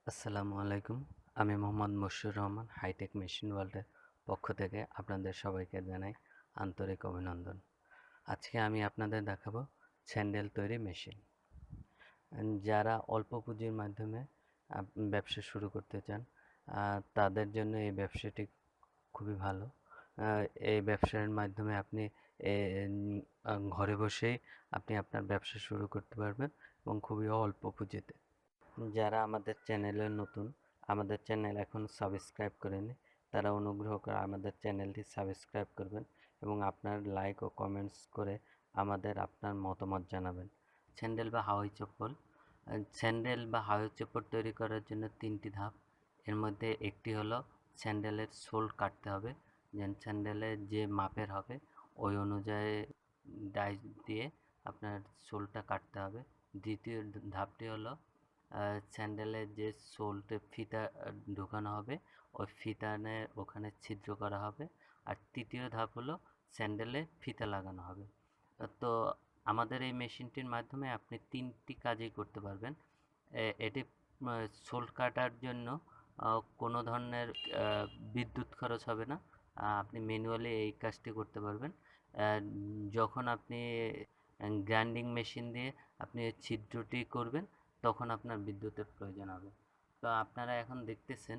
আসসালামু আলাইকুম। আমি মোহাম্মদ মশিউর রহমান হাইটেক মেশিন ওয়ার্ল্ডের পক্ষ থেকে আপনাদের সবাইকে জানাই আন্তরিক অভিনন্দন। আজকে আমি আপনাদের দেখাবো স্যান্ডেল তৈরি মেশিন। যারা অল্প পুঁজির মাধ্যমে ব্যবসা শুরু করতে চান তাদের জন্য এই ব্যবসাটি খুবই ভালো। এই ব্যবসার মাধ্যমে আপনি ঘরে বসেই আপনি আপনার ব্যবসা শুরু করতে পারবেন এবং খুবই অল্প পুঁজিতে। যারা আমাদের চ্যানেলে নতুন, আমাদের চ্যানেল এখন সাবস্ক্রাইব করেনি, তারা অনুগ্রহ করে আমাদের চ্যানেলটি সাবস্ক্রাইব করবেন এবং আপনার লাইক ও কমেন্টস করে আমাদের আপনার মতামত জানাবেন। স্যান্ডেল বা হাওয়াই চপ্পল তৈরি করার জন্য 3টি ধাপ। এর মধ্যে একটি হলো স্যান্ডেলের সোল কাটতে হবে, যেন স্যান্ডেলের যে মাপের হবে ওই অনুযায়ী ডাইস দিয়ে আপনার সোলটা কাটতে হবে। দ্বিতীয় ধাপটি হলো স্যান্ডেলের যে সোলতে ফিতা ঢোকানো হবে, ওই ফিতানে ওখানে ছিদ্র করা হবে। আর তৃতীয় ধাপ হলো স্যান্ডেলে ফিতা লাগানো হবে। তো আমাদের এই মেশিনটির মাধ্যমে আপনি 3টি কাজই করতে পারবেন। এটি সোল কাটার জন্য কোনো ধরনের বিদ্যুৎ খরচ হবে না। আপনি ম্যানুয়ালি এই কাজটি করতে পারবেন। যখন আপনি গ্রাইন্ডিং মেশিন দিয়ে আপনি ছিদ্রটি করবেন তখন আপনার বিদ্যুতের প্রয়োজন হবে। তো আপনারা এখন দেখতেছেন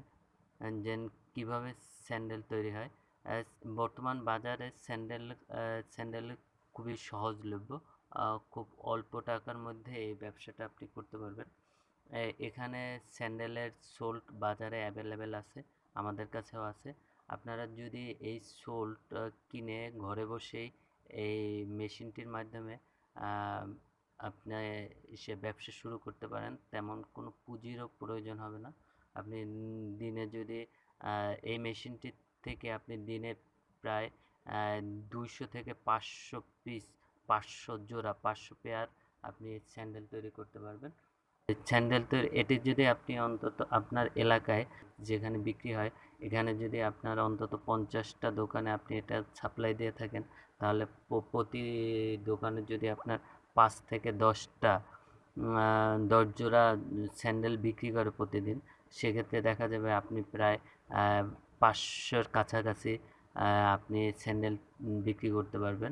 যে কীভাবে স্যান্ডেল তৈরি হয়। বর্তমান বাজারে স্যান্ডেল খুবই সহজলভ্য। খুব অল্প টাকার মধ্যে এই ব্যবসাটা আপনি করতে পারবেন। এখানে স্যান্ডেলের সোল বাজারে অ্যাভেলেবেল আছে, আমাদের কাছেও আছে। আপনারা যদি এই সোলট কিনে ঘরে বসেই এই মেশিনটির মাধ্যমে আপনি ব্যবসা শুরু করতে পারেন, তেমন কোনো পুঁজিরও প্রয়োজন হবে না। আপনি দিনে যদি এই মেশিনটি থেকে আপনি দিনে প্রায় 200 থেকে 500 পিস, 500 জোড়া, 500 পেয়ার আপনি স্যান্ডেল তৈরি করতে পারবেন। স্যান্ডেল তৈরি এটি যদি আপনি অন্তত আপনার এলাকায় যেখানে বিক্রি হয়, এখানে যদি আপনার অন্তত 50টা দোকানে আপনি এটা সাপ্লাই দিয়ে থাকেন, তাহলে প্রতি দোকানে যদি আপনার 5 থেকে 10টা 10 জোড়া স্যান্ডেল বিক্রি করে প্রতিদিন, সেক্ষেত্রে দেখা যাবে আপনি প্রায় 500-র কাছাকাছি আপনি স্যান্ডেল বিক্রি করতে পারবেন।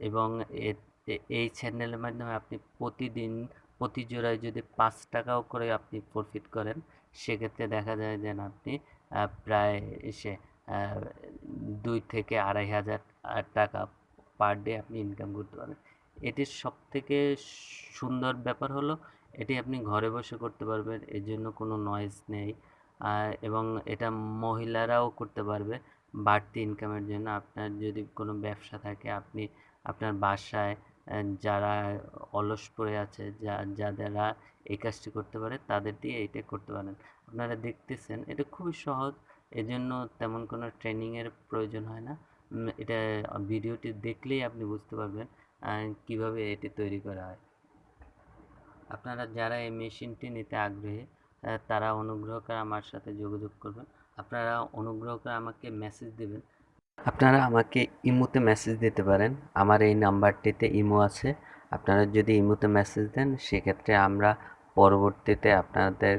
এবং এই স্যান্ডেলের মাধ্যমে আপনি প্রতি জোড়ায় যদি 5 টাকাও করে আপনি প্রফিট করেন, সেক্ষেত্রে দেখা যায় যে আপনি প্রায় 2 থেকে 2,500 টাকা পার ডে আপনি ইনকাম করতে পারেন। এটির সবথেকে সুন্দর ব্যাপার হলো এটি আপনি ঘরে বসে করতে পারবেন, এর জন্য কোনো নয়েজ নেই। এবং এটা মহিলারাও করতে পারবে বাড়তি ইনকামের জন্য। আপনার যদি কোনো ব্যবসা থাকে, আপনি আপনার বাসায় যারা অলস পড়ে আছে, যারা এই কাজটি করতে পারে, তাদের দিয়ে এইটা করতে পারেন। আপনারা দেখতেছেন এটা খুবই সহজ, এজন্য তেমন কোনো ট্রেনিংয়ের প্রয়োজন হয় না। এটা ভিডিওটি দেখলেই আপনি বুঝতে পারবেন কীভাবে এটি তৈরি করা হয়। আপনারা যারা এই মেশিনটি নিতে আগ্রহী তারা অনুগ্রহ করে আমার সাথে যোগাযোগ করবেন। আপনারা অনুগ্রহ করে আমাকে মেসেজ দেবেন। আপনারা আমাকে ইমোতে মেসেজ দিতে পারেন, আমার এই নাম্বারটিতে ইমো আছে। আপনারা যদি ইমোতে মেসেজ দেন, সেক্ষেত্রে আমরা পরবর্তীতে আপনাদের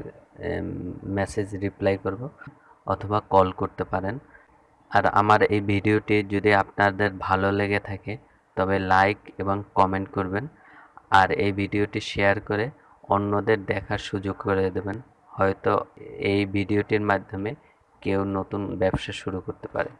মেসেজ রিপ্লাই করব, অথবা কল করতে পারেন। আর আমার এই ভিডিওটি যদি আপনাদের ভালো লেগে থাকে তবে লাইক এবং কমেন্ট করবেন, আর এই ভিডিওটি শেয়ার করে অন্যদের দেখার সুযোগ করে দেবেন। হয়তো এই ভিডিওটির মাধ্যমে কেউ নতুন ব্যবসা শুরু করতে পারে।